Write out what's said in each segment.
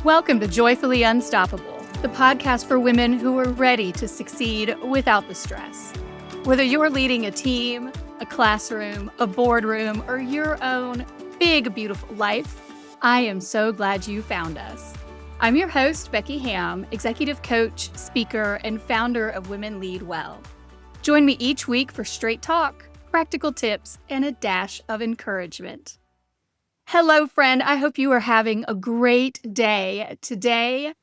Welcome to Joyfully Unstoppable, the podcast for women who are ready to succeed without the stress. Whether you're leading a team, a classroom, a boardroom, or your own big, beautiful life, I am so glad you found us. I'm your host, Becky Hamm, executive coach, speaker, and founder of Women Lead Well. Join me each week for straight talk, practical tips, and a dash of encouragement. Hello, friend. I hope you are having a great day. Today,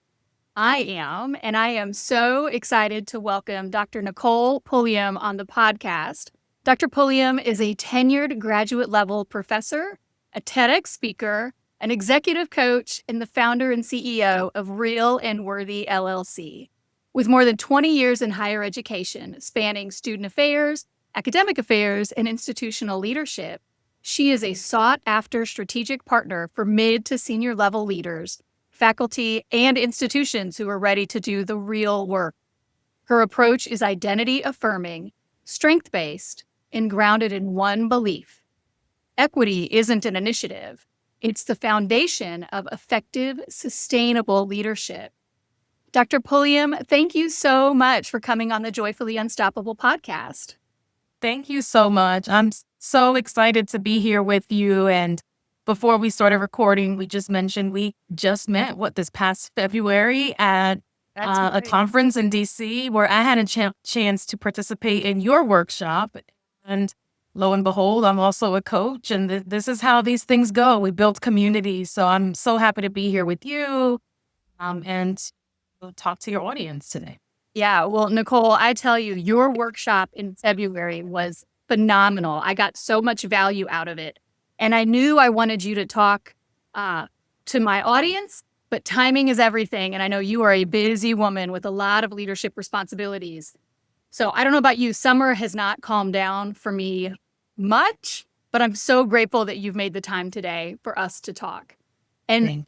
I am so excited to welcome Dr. Nicole Pulliam on the podcast. Dr. Pulliam is a tenured graduate-level professor, a TEDx speaker, an executive coach, and the founder and CEO of Real and Worthy LLC. With more than 20 years in higher education, spanning student affairs, academic affairs, and institutional leadership, she is a sought-after strategic partner for mid to senior level leaders, faculty, and institutions who are ready to do the real work. Her approach is identity-affirming, strength-based, and grounded in one belief. Equity isn't an initiative. It's the foundation of effective, sustainable leadership. Dr. Pulliam, thank you so much for coming on the Joyfully Unstoppable podcast. Thank you so much. I'm so excited to be here with you. And before we started recording, we just mentioned we just met, this past February at a conference in DC where I had a chance to participate in your workshop. And lo and behold, I'm also a coach. And this is how these things go. We build community. So I'm so happy to be here with you and talk to your audience today. Yeah, well, Nicole, I tell you, your workshop in February was phenomenal. I got so much value out of it. And I knew I wanted you to talk to my audience, but timing is everything. And I know you are a busy woman with a lot of leadership responsibilities. So I don't know about you, summer has not calmed down for me much, but I'm so grateful that you've made the time today for us to talk. And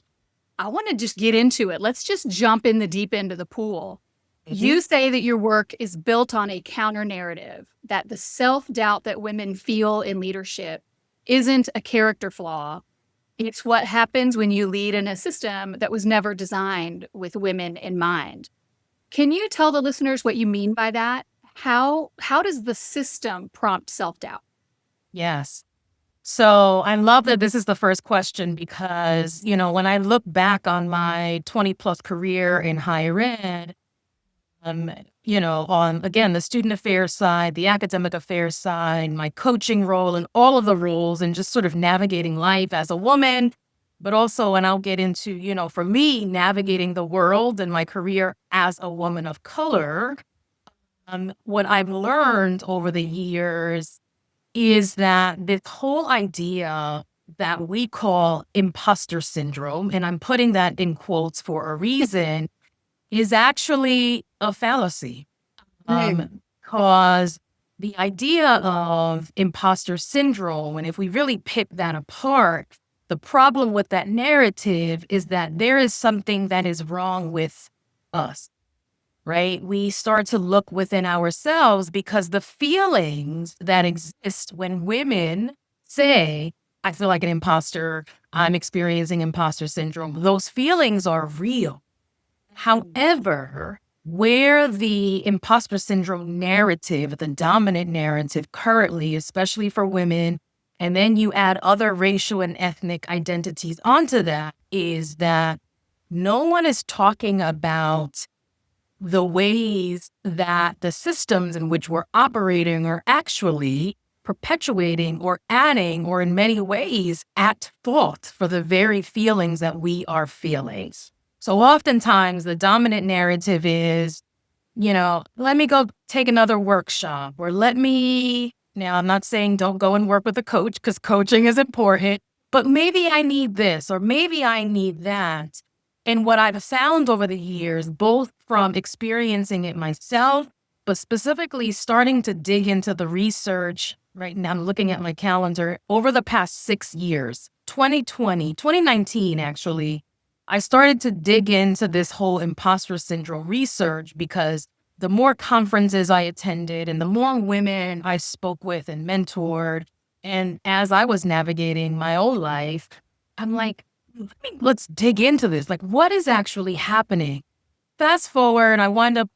I want to just get into it. Let's just jump in the deep end of the pool. You say that your work is built on a counter narrative, that the self-doubt that women feel in leadership isn't a character flaw. It's what happens when you lead in a system that was never designed with women in mind. Can you tell the listeners what you mean by that? How does the system prompt self-doubt? Yes. So I love that this is the first question because, when I look back on my 20 plus career in higher ed, on, again, the student affairs side, the academic affairs side, my coaching role and all of the roles and just sort of navigating life as a woman, but also, and I'll get into, for me, navigating the world and my career as a woman of color, what I've learned over the years is that this whole idea that we call imposter syndrome, and I'm putting that in quotes for a reason, is actually a fallacy. Because the idea of imposter syndrome, and if we really pick that apart, the problem with that narrative is that there is something that is wrong with us, right? We start to look within ourselves because the feelings that exist when women say, I feel like an imposter, I'm experiencing imposter syndrome, those feelings are real. However, where the imposter syndrome narrative, the dominant narrative currently, especially for women, and then you add other racial and ethnic identities onto that, is that no one is talking about the ways that the systems in which we're operating are actually perpetuating or adding, or in many ways at fault for the very feelings that we are feeling. So oftentimes the dominant narrative is, let me go take another workshop, or now I'm not saying don't go and work with a coach because coaching is important, but maybe I need this or maybe I need that. And what I've found over the years, both from experiencing it myself, but specifically starting to dig into the research right now, I'm looking at my calendar, over the past 6 years, 2019 actually, I started to dig into this whole imposter syndrome research because the more conferences I attended and the more women I spoke with and mentored, and as I was navigating my own life, I'm like, let's dig into this. Like, what is actually happening? Fast forward, I wind up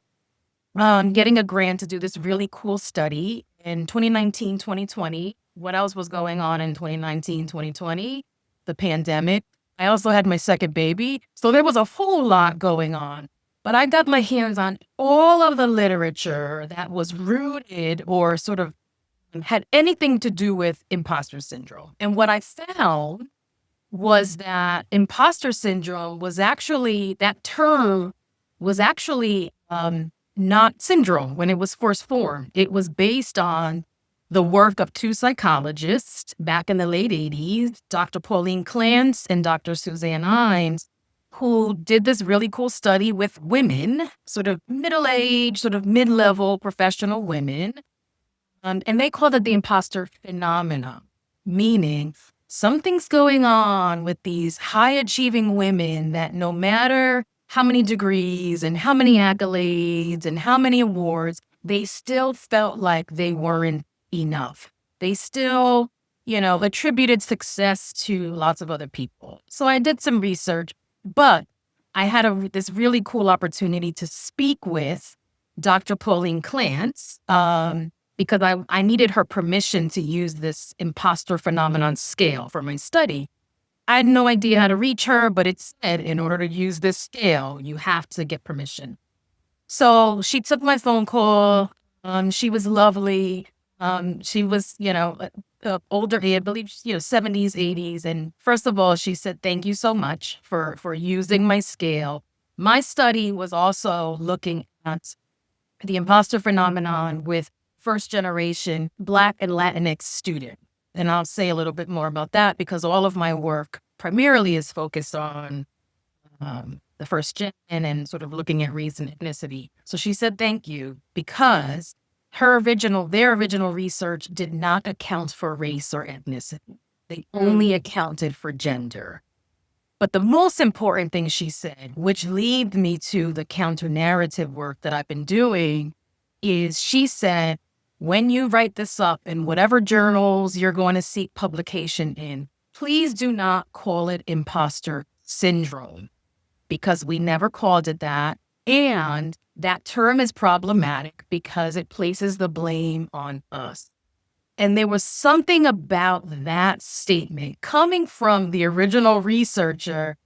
getting a grant to do this really cool study in 2019, 2020. What else was going on in 2019, 2020? The pandemic. I also had my second baby. So there was a whole lot going on. But I got my hands on all of the literature that was rooted or sort of had anything to do with imposter syndrome. And what I found was that imposter syndrome was actually, that term was actually not syndrome when it was first formed. It was based on the work of two psychologists back in the late 80s, Dr. Pauline Clance and Dr. Suzanne Imes, who did this really cool study with women, sort of middle-aged, sort of mid-level professional women. And they called it the imposter phenomenon, meaning something's going on with these high-achieving women that no matter how many degrees and how many accolades and how many awards, they still felt like they weren't enough. They still, attributed success to lots of other people. So I did some research, but I had this really cool opportunity to speak with Dr. Pauline Clance, because I needed her permission to use this imposter phenomenon scale for my study. I had no idea how to reach her, but it said in order to use this scale, you have to get permission. So she took my phone call. She was lovely. She was, older, I believe, 70s, 80s. And first of all, she said, thank you so much for using my scale. My study was also looking at the imposter phenomenon with first generation Black and Latinx students. And I'll say a little bit more about that because all of my work primarily is focused on the first gen and sort of looking at race and ethnicity. So she said, thank you, because their original research did not account for race or ethnicity. They only accounted for gender. But the most important thing she said, which leads me to the counter narrative work that I've been doing, is she said, when you write this up in whatever journals you're going to seek publication in, please do not call it imposter syndrome, because we never called it that. And that term is problematic because it places the blame on us. And there was something about that statement coming from the original researcher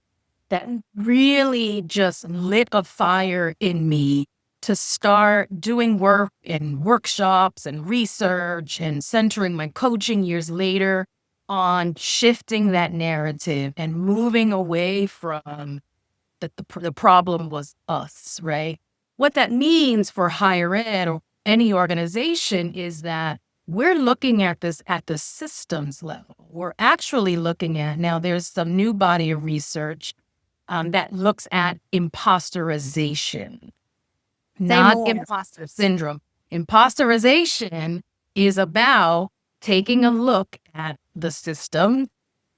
that really just lit a fire in me to start doing work and workshops and research and centering my coaching years later on shifting that narrative and moving away from that the problem was us, right? What that means for higher ed or any organization is that we're looking at this at the systems level. We're actually looking at, now there's some new body of research that looks at imposterization, not imposter syndrome. Imposterization is about taking a look at the system,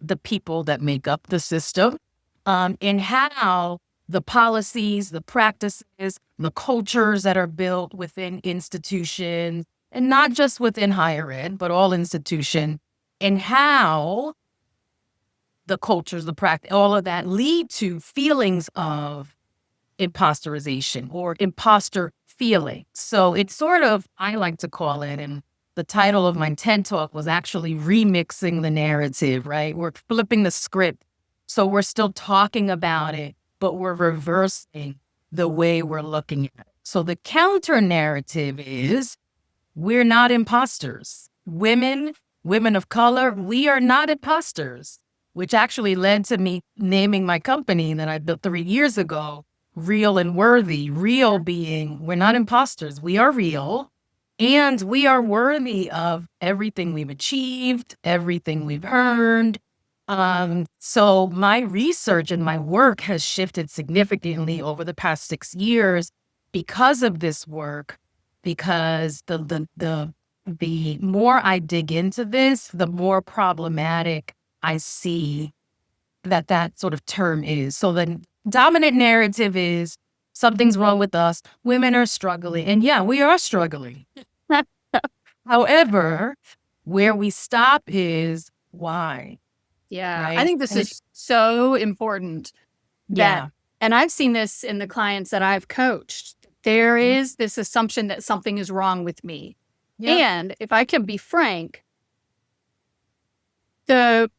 the people that make up the system, and how the policies, the practices, the cultures that are built within institutions, and not just within higher ed, but all institutions, and how the cultures, the practice, all of that lead to feelings of imposterization or imposter feeling. So it's sort of, I like to call it, and the title of my TED Talk was actually remixing the narrative, right? We're flipping the script. So we're still talking about it, but we're reversing the way we're looking at it. So the counter narrative is we're not imposters. Women of color, we are not imposters, which actually led to me naming my company that I built 3 years ago, Real and Worthy. Real being we're not imposters. We are real and we are worthy of everything we've achieved, everything we've earned. So my research and my work has shifted significantly over the past 6 years because of this work, because the more I dig into this, the more problematic I see that sort of term is. So the dominant narrative is something's wrong with us. Women are struggling. And yeah, we are struggling. However, where we stop is why. Yeah. I right? think this is so important that, Yeah. and I've seen this in the clients that I've coached. There Mhm. is this assumption that something is wrong with me. Yep. And if I can be frank, the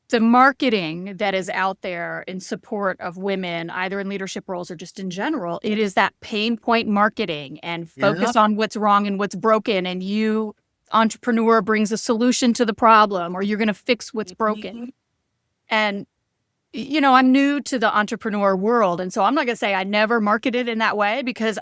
the marketing that is out there in support of women, either in leadership roles or just in general, it is that pain point marketing and focus Yep. on what's wrong and what's broken. And you, entrepreneur, brings a solution to the problem, or you're going to fix what's broken. Mhm. And, I'm new to the entrepreneur world. And so I'm not going to say I never marketed in that way, because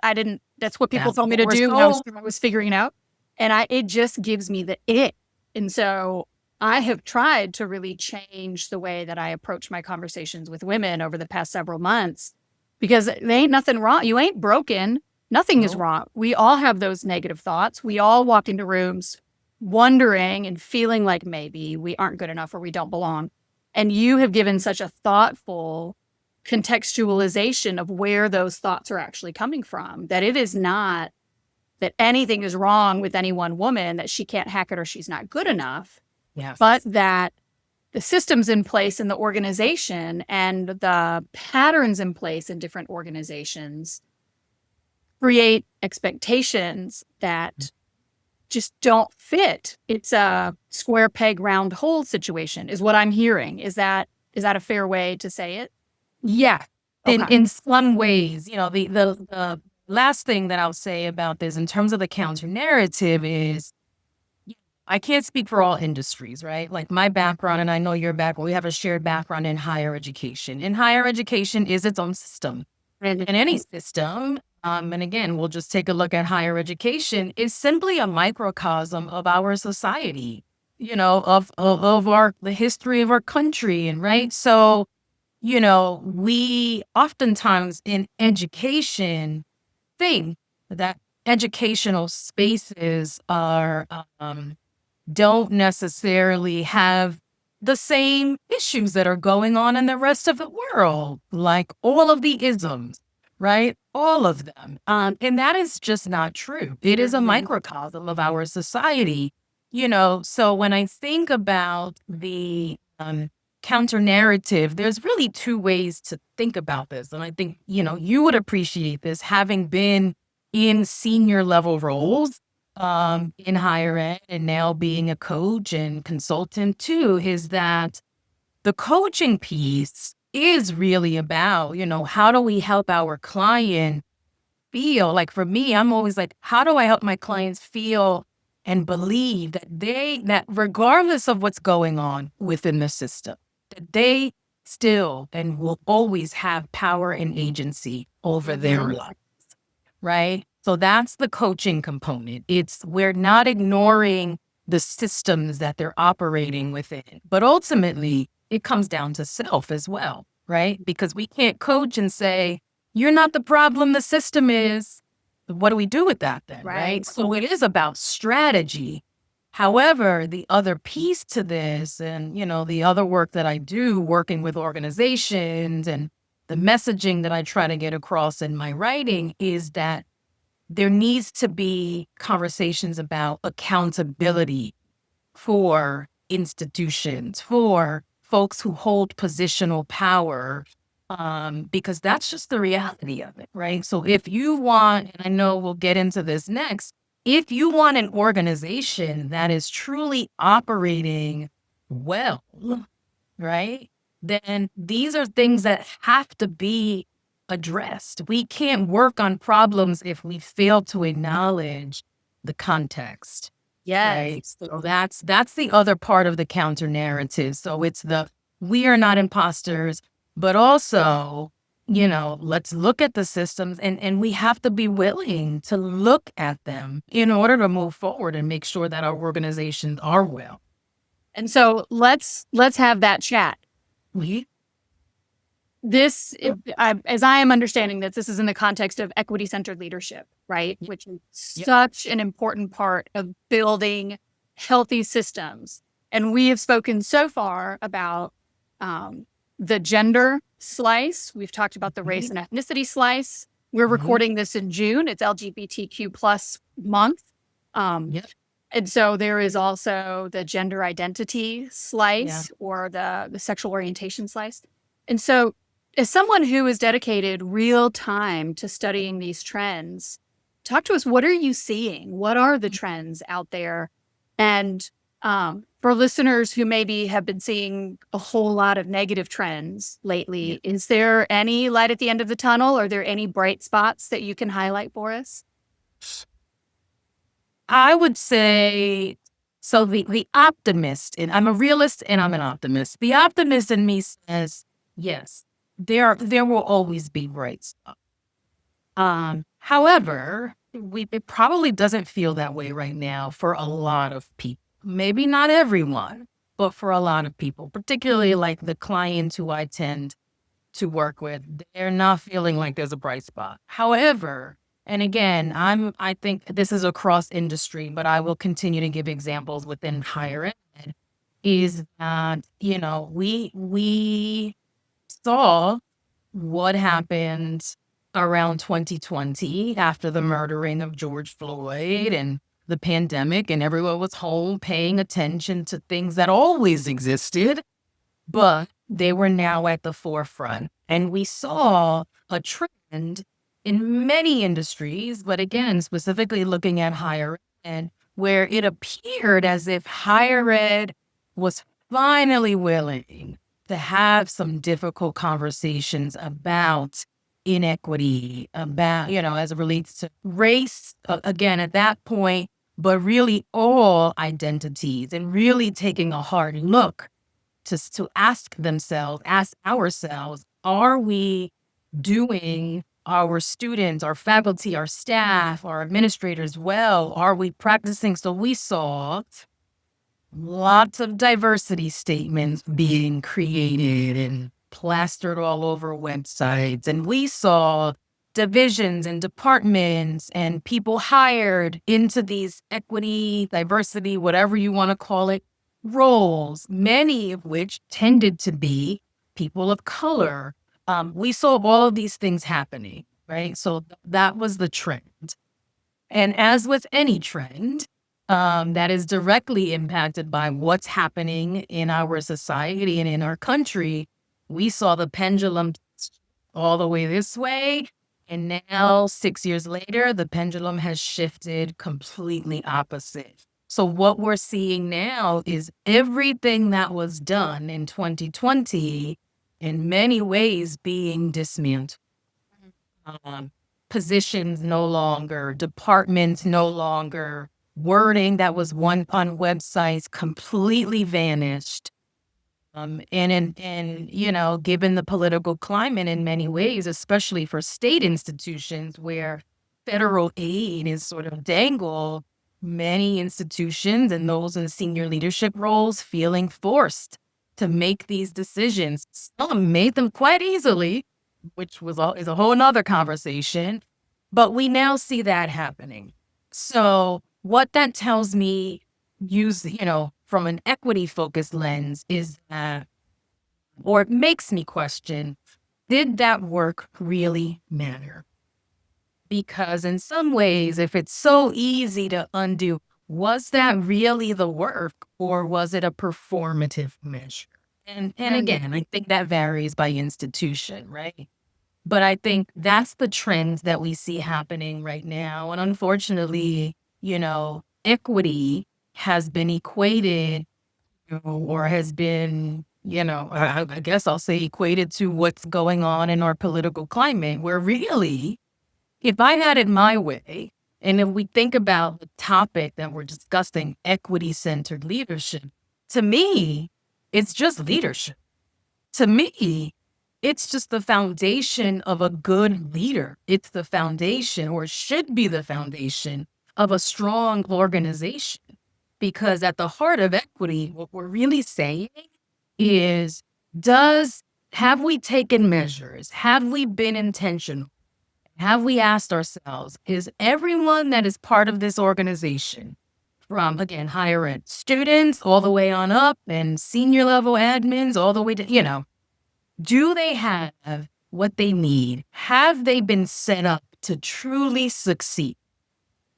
that's what people That's told me what to we're do when told. I was figuring it out. And it just gives me the ick. And so I have tried to really change the way that I approach my conversations with women over the past several months, because there ain't nothing wrong. You ain't broken. Nothing is No. wrong. We all have those negative thoughts. We all walk into rooms wondering and feeling like maybe we aren't good enough or we don't belong. And you have given such a thoughtful contextualization of where those thoughts are actually coming from, that it is not that anything is wrong with any one woman, that she can't hack it or she's not good enough, Yes. but that the systems in place in the organization and the patterns in place in different organizations create expectations that just don't fit. It's a square peg round hole situation, is what I'm hearing. Is that a fair way to say it? Yeah. In Okay. in some ways, the last thing that I'll say about this in terms of the counter narrative is I can't speak for all industries, right? Like my background, and I know your background, we have a shared background in higher education. And higher education is its own system. And in any system, and again, we'll just take a look at higher education, is simply a microcosm of our society, of the history of our country. And right. So, we oftentimes in education think that educational spaces are don't necessarily have the same issues that are going on in the rest of the world, like all of the isms, right? All of them. And that is just not true. It is a microcosm of our society, So when I think about the counter narrative, there's really two ways to think about this. And I think, you would appreciate this having been in senior level roles in higher ed and now being a coach and consultant too, is that the coaching piece is really about, how do we help our client feel? Like for me, I'm always like, how do I help my clients feel and believe that regardless of what's going on within the system, that they still and will always have power and agency over their life, right? So that's the coaching component. We're not ignoring the systems that they're operating within, but ultimately it comes down to self as well, right? Because we can't coach and say, you're not the problem, the system is. What do we do with that then, right? So it is about strategy. However, the other piece to this and, the other work that I do working with organizations and the messaging that I try to get across in my writing is that there needs to be conversations about accountability for institutions, for folks who hold positional power, because that's just the reality of it, right? So if you want, and I know we'll get into this next, if you want an organization that is truly operating well, right? Then these are things that have to be addressed. We can't work on problems if we fail to acknowledge the context. Right. Yes. So that's the other part of the counter narrative. So it's we are not imposters, but also, let's look at the systems and we have to be willing to look at them in order to move forward and make sure that our organizations are well. And so let's have that chat. We This, as I am understanding this is in the context of equity-centered leadership, right? Which is such an important part of building healthy systems. And we have spoken so far about the gender slice. We've talked about the race and ethnicity slice. We're recording this in June. It's LGBTQ plus month. And so there is also the gender identity Yeah. slice or the sexual orientation slice. And so, as someone who is dedicated real time to studying these trends, talk to us. What are you seeing? What are the trends out there? And for listeners who maybe have been seeing a whole lot of negative trends Yeah. lately, is there any light at the end of the tunnel? Are there any bright spots that you can highlight for us? I would say so the optimist, and I'm a realist and I'm an optimist. The optimist in me says, yes, there will always be bright spots. However, it probably doesn't feel that way right now for a lot of people. Maybe not everyone, but for a lot of people, particularly like the clients who I tend to work with, they're not feeling like there's a bright spot. However, and again, I think this is across industry, but I will continue to give examples within higher ed, is that, we saw what happened around 2020 after the murdering of George Floyd and the pandemic, and everyone was home paying attention to things that always existed, but they were now at the forefront. And we saw a trend in many industries, but again, specifically looking at higher ed, where it appeared as if higher ed was finally willing to have some difficult conversations about inequity, about, as it relates to race, again, at that point, but really all identities, and really taking a hard look to ask ourselves, are we doing our students, our faculty, our staff, our administrators well? Are we practicing? So we saw lots of diversity statements being created and plastered all over websites. And we saw divisions and departments and people hired into these equity, diversity, whatever you want to call it, roles, many of which tended to be people of color. We saw all of these things happening, right? So that was the trend. And as with any trend, that is directly impacted by what's happening in our society and in our country, we saw the pendulum all the way this way. And now, 6 years later, the pendulum has shifted completely opposite. So, what we're seeing now is everything that was done in 2020 in many ways being dismantled. Um, Positions no longer, departments no longer, wording that was one on websites completely vanished. And given the political climate in many ways, especially for state institutions where federal aid is sort of dangled, many institutions and those in senior leadership roles feeling forced to make these decisions. Some made them quite easily, which is a whole nother conversation, but we now see that happening. So what that tells me, from an equity focused lens, is that, or it makes me question, did that work really matter? Because in some ways, if it's so easy to undo, was that really the work, or was it a performative measure? And again, I think that varies by institution, right? But I think that's the trend that we see happening right now. And unfortunately, equity has been equated, or has been, I guess I'll say equated to what's going on in our political climate, where really, if I had it my way, and if we think about the topic that we're discussing, equity centered leadership, to me, it's just leadership. To me, it's just the foundation of a good leader. It's the foundation, or should be the foundation, of a strong organization. Because at the heart of equity, what we're really saying is, have we taken measures? Have we been intentional? Have we asked ourselves, is everyone that is part of this organization, from, again, higher ed students all the way on up, and senior level admins all the way to, do they have what they need? Have they been set up to truly succeed?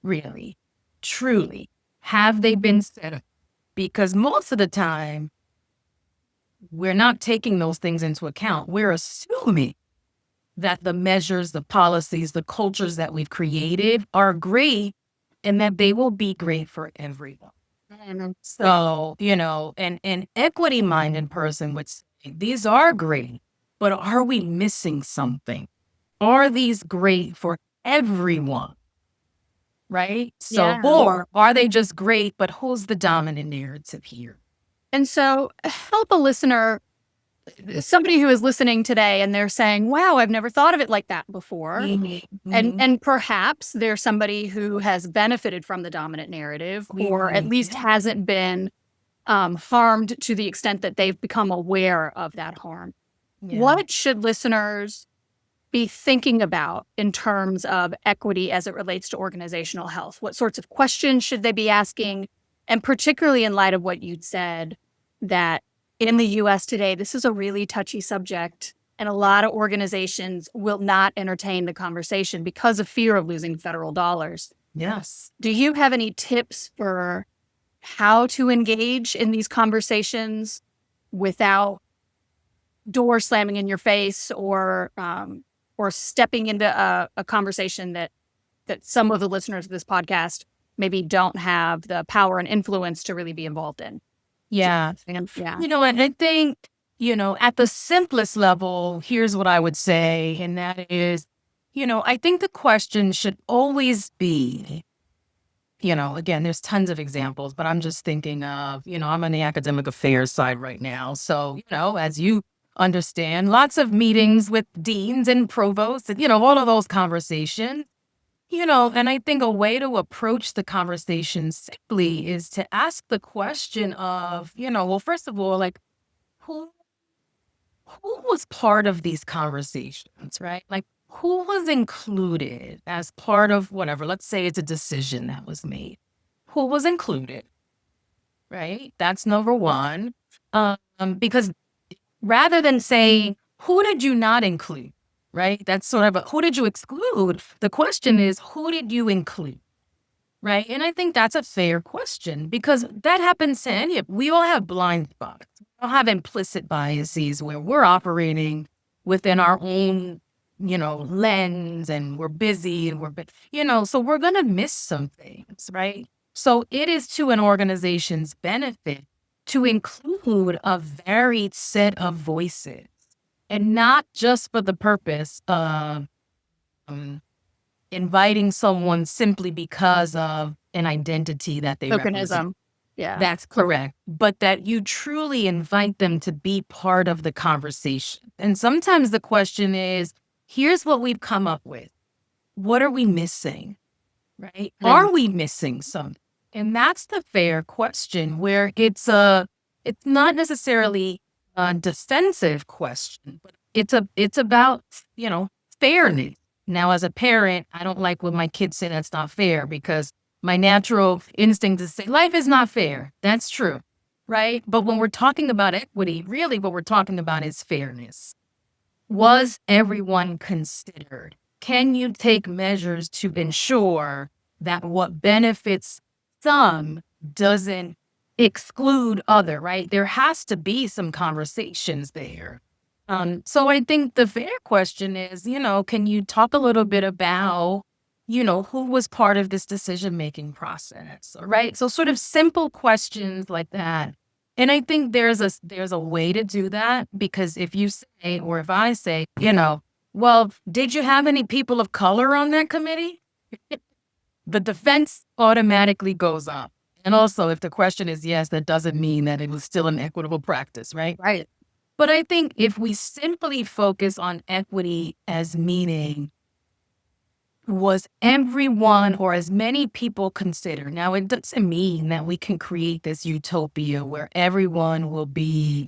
Really, truly. Have they been set up? Because most of the time, we're not taking those things into account. We're assuming that the measures, the policies, the cultures that we've created are great and that they will be great for everyone. So, an equity-minded person would say, these are great, but are we missing something? Are these great for everyone? Right? So, Yeah. or are they just great, but who's the dominant narrative here? And so help a listener, somebody who is listening today and they're saying, wow, I've never thought of it like that before. And perhaps there's somebody who has benefited from the dominant narrative or at least hasn't been harmed to the extent that they've become aware of that harm. What should listeners be thinking about in terms of equity as it relates to organizational health? What sorts of questions should they be asking? And particularly in light of what you'd said, that in the US today, this is a really touchy subject, and a lot of organizations will not entertain the conversation because of fear of losing federal dollars. Yes. Do you have any tips for how to engage in these conversations without door slamming in your face or stepping into a conversation that some of the listeners of this podcast maybe don't have the power and influence to really be involved in? Yeah. Yeah. And I think, at the simplest level, here's what I would say, and that is, I think the question should always be, again, there's tons of examples, but I'm just thinking of, I'm on the academic affairs side right now. So, as you understand, lots of meetings with deans and provosts and, all of those conversations. And I think a way to approach the conversation simply is to ask the question of, well, first of all, like, who was part of these conversations, right? Like, who was included as part of whatever? Let's say it's a decision that was made. Who was included, right? That's number one. Because rather than saying, who did you not include? Right? That's sort of who did you exclude? The question is, who did you include? Right? And I think that's a fair question because that happens to any of, we all have blind spots. We all have implicit biases where we're operating within our own, lens and we're busy and so we're going to miss some things, right? So it is to an organization's benefit to include a varied set of voices. And not just for the purpose of inviting someone simply because of an identity that they represent. Tokenism. Yeah. That's correct. But that you truly invite them to be part of the conversation. And sometimes the question is, here's what we've come up with. What are we missing? Right? Are we missing something? And that's the fair question where it's not necessarily a defensive question, but it's about, fairness. Now, as a parent, I don't like when my kids say that's not fair because my natural instinct is to say life is not fair. That's true, right? But when we're talking about equity, really what we're talking about is fairness. Was everyone considered? Can you take measures to ensure that what benefits some doesn't exclude other, right? There has to be some conversations there. So I think the fair question is, can you talk a little bit about, who was part of this decision-making process, right? So sort of simple questions like that. And I think there's a way to do that because if you say, or if I say, well, did you have any people of color on that committee? The defense automatically goes up. And also, if the question is yes, that doesn't mean that it was still an equitable practice, right? Right. But I think if we simply focus on equity as meaning, was everyone or as many people considered? Now, it doesn't mean that we can create this utopia where everyone will be,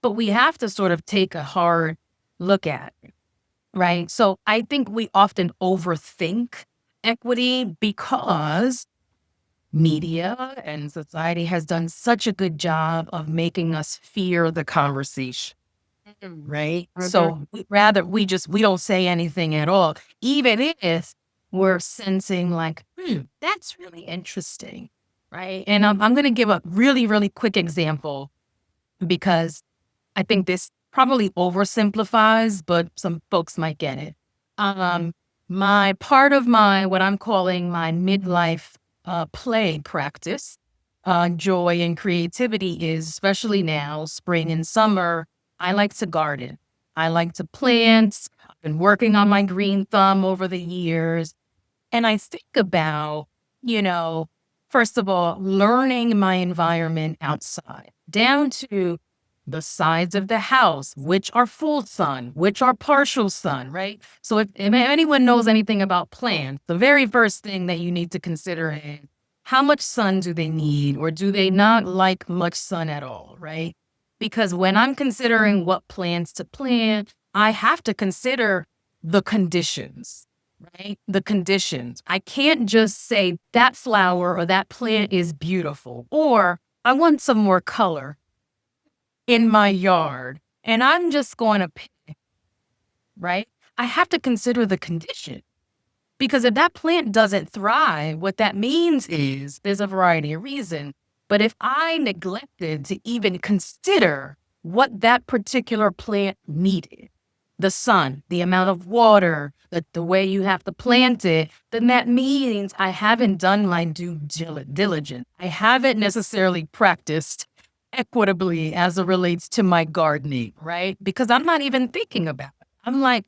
but we have to sort of take a hard look at it, right? So I think we often overthink equity because media and society has done such a good job of making us fear the conversation. Right. So we don't say anything at all, even if we're sensing like, that's really interesting. right? And I'm going to give a really, really quick example because I think this probably oversimplifies, but some folks might get it. My part of my, what I'm calling my midlife play practice, joy and creativity is, especially now, spring and summer, I like to garden. I like to plant. I've been working on my green thumb over the years. And I think about, first of all, learning my environment outside, down to the sides of the house, which are full sun, which are partial sun, right? So if anyone knows anything about plants, the very first thing that you need to consider is how much sun do they need, or do they not like much sun at all, right? Because when I'm considering what plants to plant, I have to consider the conditions, right? The conditions. I can't just say that flower or that plant is beautiful, or I want some more color in my yard, and I'm just going to pick, right? I have to consider the condition, because if that plant doesn't thrive, what that means is there's a variety of reasons. But if I neglected to even consider what that particular plant needed, the sun, the amount of water, the way you have to plant it, then that means I haven't done my due diligence. I haven't necessarily practiced equitably as it relates to my gardening, right? Because I'm not even thinking about it. I'm like,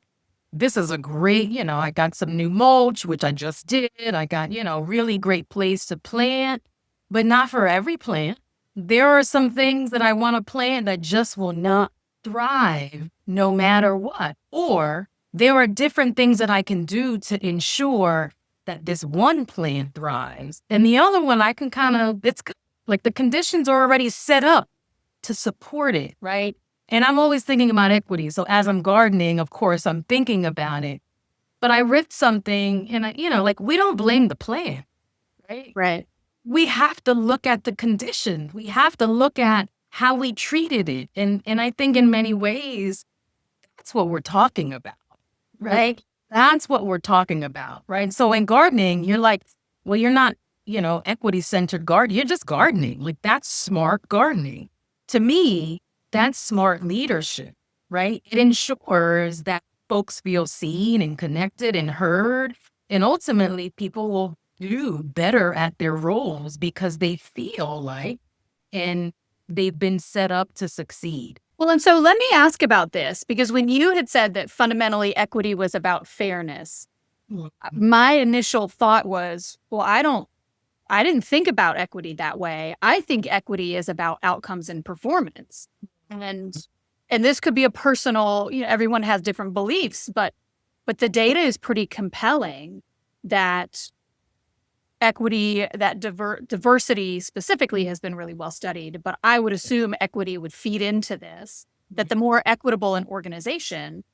this is a great, I got some new mulch, which I just did. I got, really great place to plant, but not for every plant. There are some things that I want to plant that just will not thrive no matter what. Or there are different things that I can do to ensure that this one plant thrives. And the other one, I can it's like the conditions are already set up to support it, right? And I'm always thinking about equity. So as I'm gardening, of course, I'm thinking about it. But I read something and we don't blame the plant, right? Right. We have to look at the condition. We have to look at how we treated it. And I think in many ways, that's what we're talking about, right? That's what we're talking about, right? So in gardening, you're like, well, you're not, equity-centered gardening. You're just gardening. Like, that's smart gardening. To me, that's smart leadership, right? It ensures that folks feel seen and connected and heard. And ultimately, people will do better at their roles because they feel like and they've been set up to succeed. Well, and so let me ask about this, because when you had said that fundamentally equity was about fairness, my initial thought was, well, I didn't think about equity that way. I think equity is about outcomes and performance. And this could be a personal, everyone has different beliefs, but the data is pretty compelling that equity, that diversity specifically has been really well studied. But I would assume equity would feed into this, that the more equitable an organization,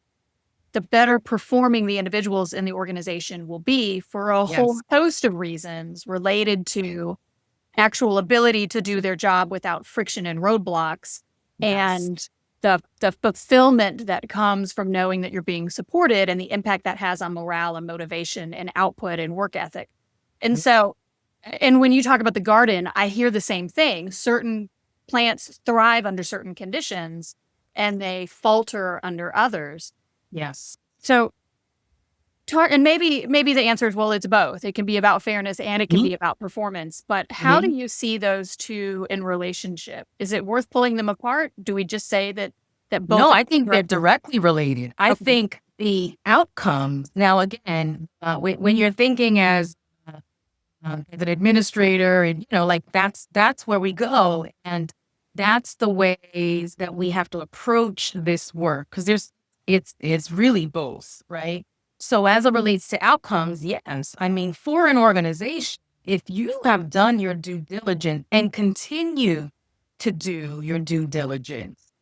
the better performing the individuals in the organization will be for a whole host of reasons related to actual ability to do their job without friction and roadblocks, and the fulfillment that comes from knowing that you're being supported and the impact that has on morale and motivation and output and work ethic. And so, and when you talk about the garden, I hear the same thing. Certain plants thrive under certain conditions and they falter under others. Yes. So, and maybe the answer is, well, it's both. It can be about fairness and it can be about performance. But how do you see those two in relationship? Is it worth pulling them apart? Do we just say that both? No, I think they're directly related. I think the outcomes, now again, when you're thinking as an administrator, and that's where we go, and that's the ways that we have to approach this work, because it's really both, right? So as it relates to outcomes, yes. I mean, for an organization, if you have done your due diligence and continue to do your due diligence,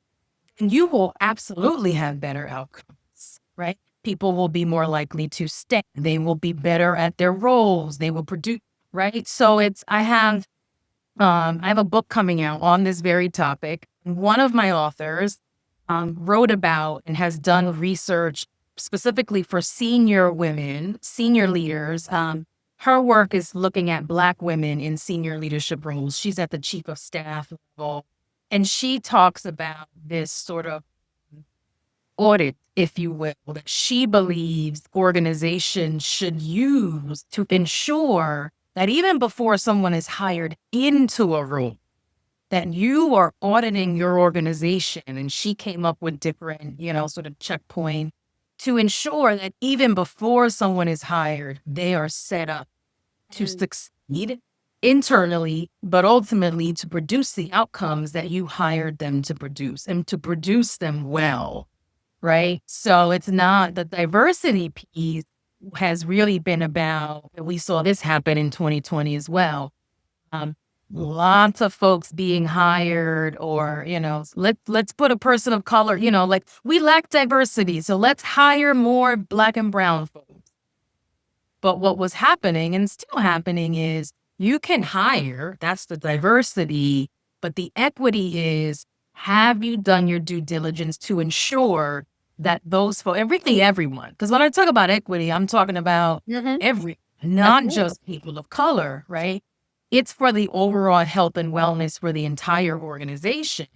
then you will absolutely have better outcomes, right? People will be more likely to stay. They will be better at their roles. They will produce, right? So I have a book coming out on this very topic. One of my authors wrote about and has done research specifically for senior women, senior leaders, her work is looking at Black women in senior leadership roles. She's at the chief of staff level. And she talks about this sort of audit, if you will, that she believes organizations should use to ensure that even before someone is hired into a role, that you are auditing your organization. And she came up with different, sort of checkpoint to ensure that even before someone is hired, they are set up to succeed internally, but ultimately to produce the outcomes that you hired them to produce and to produce them well, right? So it's not the diversity piece has really been about, and we saw this happen in 2020 as well. Lots of folks being hired or, let's put a person of color, like we lack diversity. So let's hire more Black and brown folks. But what was happening and still happening is you can hire, that's the diversity, but the equity is, have you done your due diligence to ensure that those folks, and really everyone, because when I talk about equity, I'm talking about not just people of color, right? It's for the overall health and wellness for the entire organization.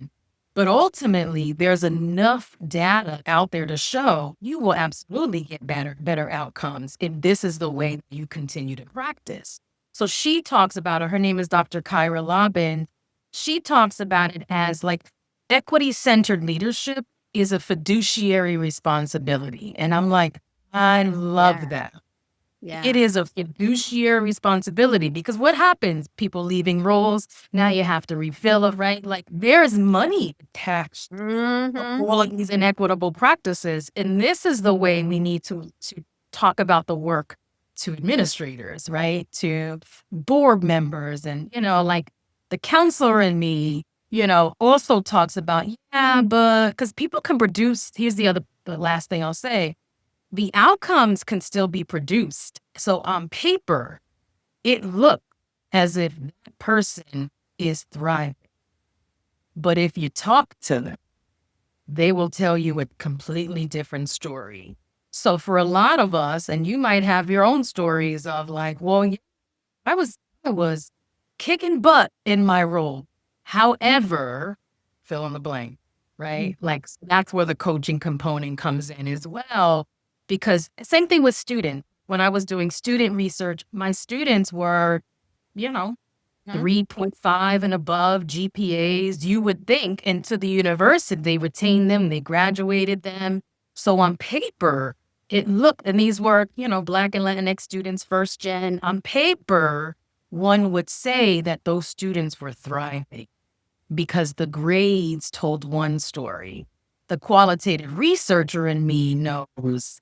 But ultimately, there's enough data out there to show you will absolutely get better outcomes if this is the way that you continue to practice. So she talks about it. Her name is Dr. Kyra Lobbin. She talks about it as like equity-centered leadership is a fiduciary responsibility. And I'm like, I love that. Yeah. It is a fiduciary responsibility because what happens? People leaving roles, now you have to refill it, right? Like there's money attached to all of these inequitable practices. And this is the way we need to talk about the work to administrators, right? To board members and, like the counselor in me, also talks about, but because people can produce, here's the last thing I'll say. The outcomes can still be produced. So on paper, it looks as if that person is thriving. But if you talk to them, they will tell you a completely different story. So for a lot of us, and you might have your own stories of like, well, I was kicking butt in my role. However, fill in the blank, right? Like that's where the coaching component comes in as well. Because same thing with students. When I was doing student research, my students were, 3.5 and above GPAs. You would think into the university, they retained them, they graduated them. So on paper, it looked, and these were, Black and Latinx students, first gen. On paper, one would say that those students were thriving because the grades told one story. The qualitative researcher in me knows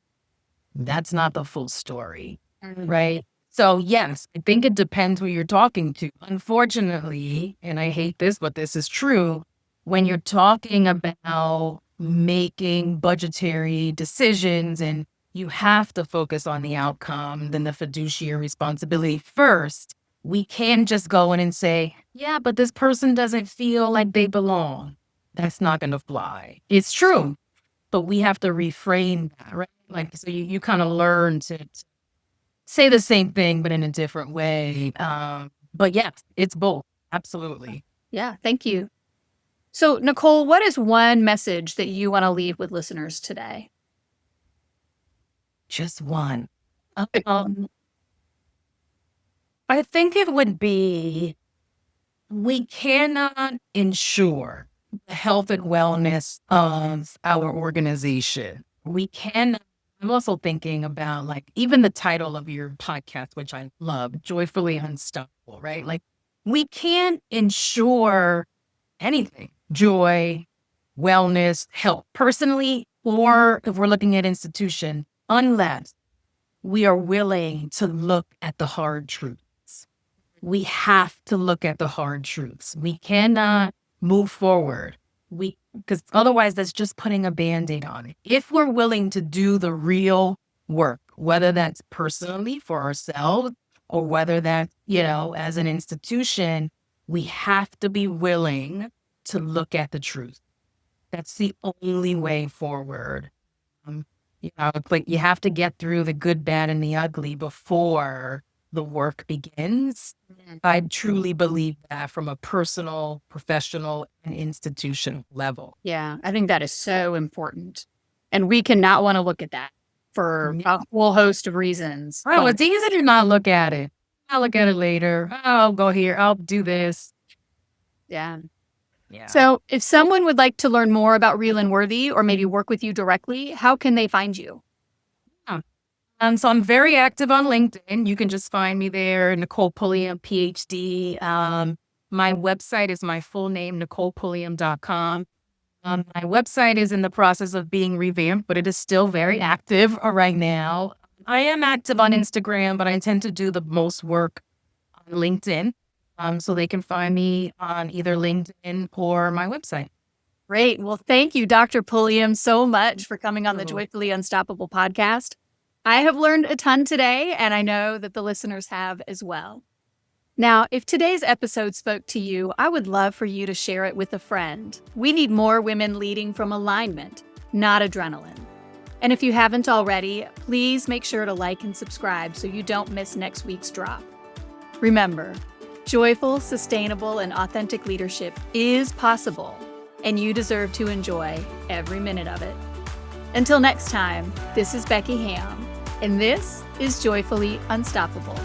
that's not the full story, right? So yes, I think it depends who you're talking to. Unfortunately, and I hate this, but this is true, when you're talking about making budgetary decisions and you have to focus on the outcome, then the fiduciary responsibility first, we can't just go in and say, yeah, but this person doesn't feel like they belong. That's not going to fly. It's true, but we have to reframe that, right? Like, so you kind of learn to say the same thing, but in a different way. But yes, it's both. Absolutely. Yeah. Thank you. So, Nicole, what is one message that you want to leave with listeners today? Just one. I think it would be, we cannot ensure the health and wellness of our organization. We can. I'm also thinking about like even the title of your podcast, which I love, Joyfully Unstoppable, right? Like we can't ensure anything, joy, wellness, health personally, or if we're looking at institution, unless we are willing to look at the hard truths. We have to look at the hard truths. We cannot move forward. Because otherwise that's just putting a Band-Aid on it. If we're willing to do the real work, whether that's personally for ourselves or whether that's, as an institution, we have to be willing to look at the truth. That's the only way forward. It's like you have to get through the good, bad, and the ugly before the work begins. I truly believe that from a personal, professional, and institutional level. Yeah, I think that is so important. And we cannot want to look at that for a whole host of reasons. Oh, it's easy to not look at it. I'll look at it later. I'll go here. I'll do this. Yeah. Yeah. So if someone would like to learn more about Real and Worthy or maybe work with you directly, how can they find you? So I'm very active on LinkedIn. You can just find me there, Nicole Pulliam, PhD. My website is my full name, NicolePulliam.com. My website is in the process of being revamped, but it is still very active right now. I am active on Instagram, but I tend to do the most work on LinkedIn. So they can find me on either LinkedIn or my website. Great. Well, thank you, Dr. Pulliam, so much for coming on the Joyfully Unstoppable podcast. I have learned a ton today, and I know that the listeners have as well. Now, if today's episode spoke to you, I would love for you to share it with a friend. We need more women leading from alignment, not adrenaline. And if you haven't already, please make sure to like and subscribe so you don't miss next week's drop. Remember, joyful, sustainable, and authentic leadership is possible, and you deserve to enjoy every minute of it. Until next time, this is Becky Hamm, and this is Joyfully Unstoppable.